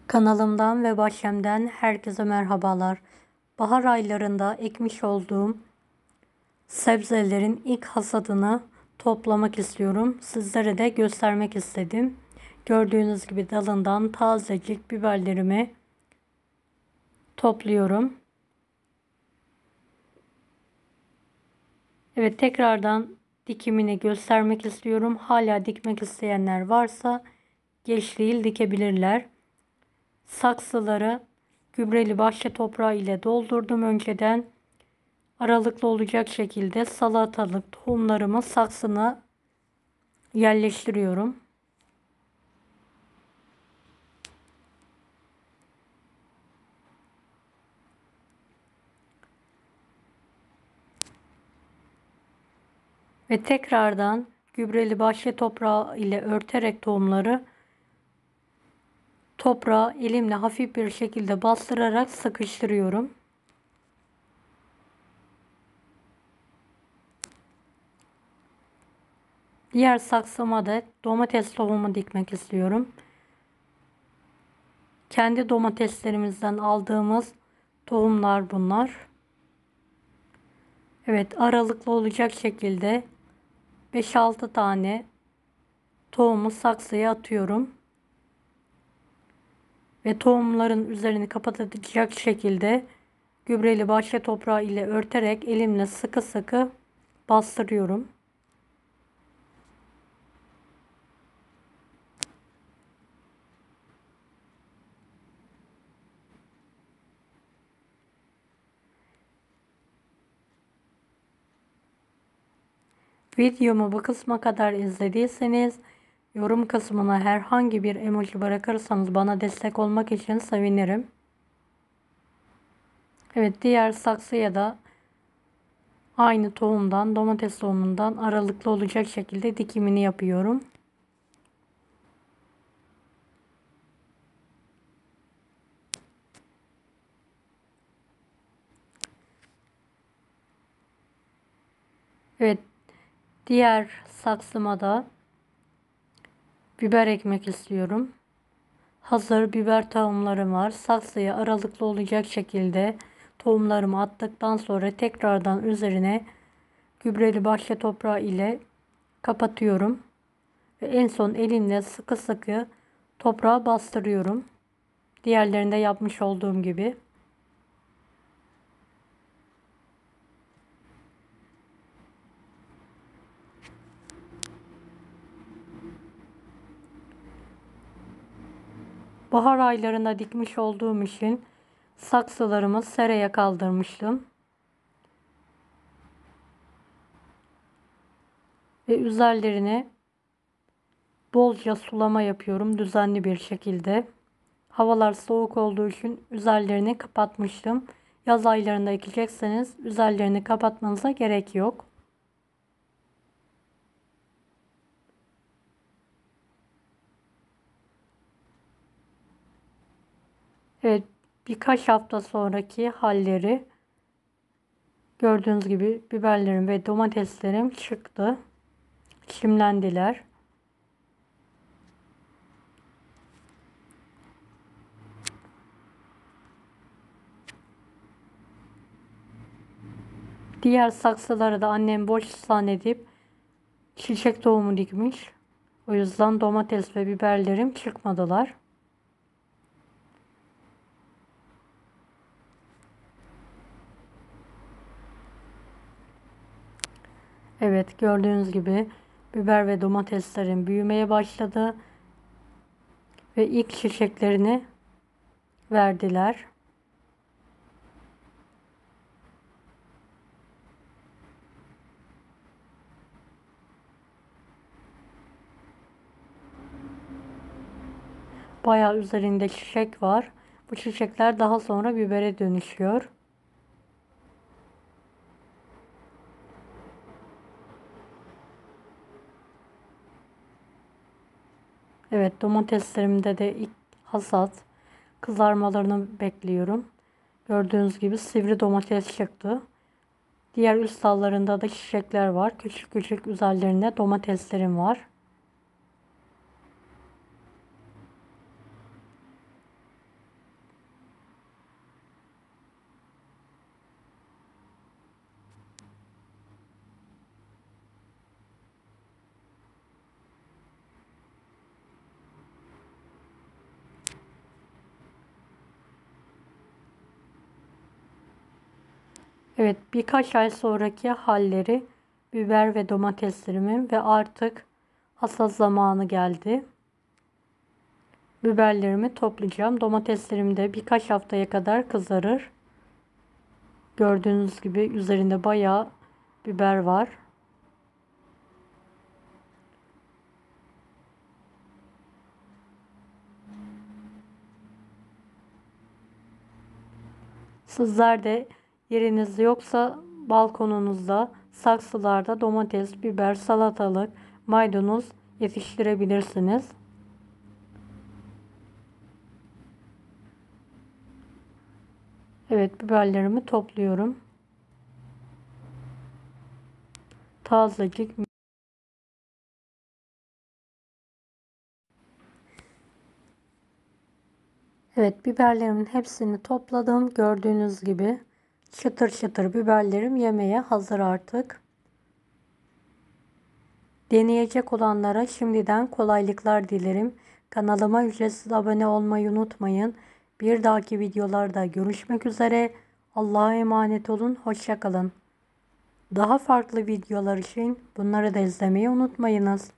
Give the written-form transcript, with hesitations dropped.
Kanalımdan ve bahçemden herkese merhabalar. Bahar aylarında ekmiş olduğum sebzelerin ilk hasadını toplamak istiyorum. Sizlere de göstermek istedim. Gördüğünüz gibi dalından tazecik biberlerimi topluyorum. Evet, tekrardan dikimini göstermek istiyorum. Hala dikmek isteyenler varsa geç değil dikebilirler. Saksıları gübreli bahçe toprağı ile doldurdum önceden. Aralıklı olacak şekilde salatalık tohumlarımı saksına yerleştiriyorum. Ve tekrardan gübreli bahçe toprağı ile örterek tohumları toprağa elimle hafif bir şekilde bastırarak sıkıştırıyorum. Diğer saksıma da domates tohumu dikmek istiyorum. Kendi domateslerimizden aldığımız tohumlar bunlar. Evet, aralıklı olacak şekilde 5-6 tane tohumu saksıya atıyorum. Ve tohumların üzerini kapatacak şekilde gübreli bahçe toprağı ile örterek elimle sıkı sıkı bastırıyorum. Videomu bu kısma kadar izlediyseniz yorum kısmına herhangi bir emoji bırakırsanız bana destek olmak için sevinirim. Evet, diğer saksıya da aynı tohumdan, domates tohumundan aralıklı olacak şekilde dikimini yapıyorum. Evet, diğer saksıma da biber ekmek istiyorum. Hazır biber tohumlarım var. Saksıya aralıklı olacak şekilde tohumlarımı attıktan sonra tekrardan üzerine gübreli bahçe toprağı ile kapatıyorum. Ve en son elimle sıkı sıkı toprağa bastırıyorum. Diğerlerinde yapmış olduğum gibi. Bahar aylarında dikmiş olduğum için saksılarımı seraya kaldırmıştım. Ve üzerlerine bolca sulama yapıyorum düzenli bir şekilde. Havalar soğuk olduğu için üzerlerini kapatmıştım. Yaz aylarında ekecekseniz üzerlerini kapatmanıza gerek yok. Evet, birkaç hafta sonraki halleri gördüğünüz gibi biberlerim ve domateslerim çıktı. Çimlendiler. Diğer saksıları da annem boş zannedip çiçek tohumu dikmiş. O yüzden domates ve biberlerim çıkmadılar. Evet, gördüğünüz gibi biber ve domateslerim büyümeye başladı ve ilk çiçeklerini verdiler. Bayağı üzerinde çiçek var. Bu çiçekler daha sonra bibere dönüşüyor. Evet, domateslerimde de ilk hasat kızarmalarını bekliyorum. Gördüğünüz gibi sivri domates çıktı. Diğer üst dallarında da çiçekler var. Küçük küçük üzerlerinde domateslerim var. Evet, birkaç ay sonraki halleri biber ve domateslerimin ve artık hasat zamanı geldi. Biberlerimi toplayacağım. Domateslerim de birkaç haftaya kadar kızarır. Gördüğünüz gibi üzerinde bayağı biber var. Sizler de yeriniz yoksa balkonunuzda, saksılarda domates, biber, salatalık, maydanoz yetiştirebilirsiniz. Evet, biberlerimi topluyorum. Tazecik. Evet, biberlerimin hepsini topladım. Gördüğünüz gibi çıtır çıtır biberlerim yemeğe hazır artık. Deneyecek olanlara şimdiden kolaylıklar dilerim. Kanalıma ücretsiz abone olmayı unutmayın. Bir dahaki videolarda görüşmek üzere. Allah'a emanet olun. Hoşça kalın. Daha farklı videolar için bunları da izlemeyi unutmayınız.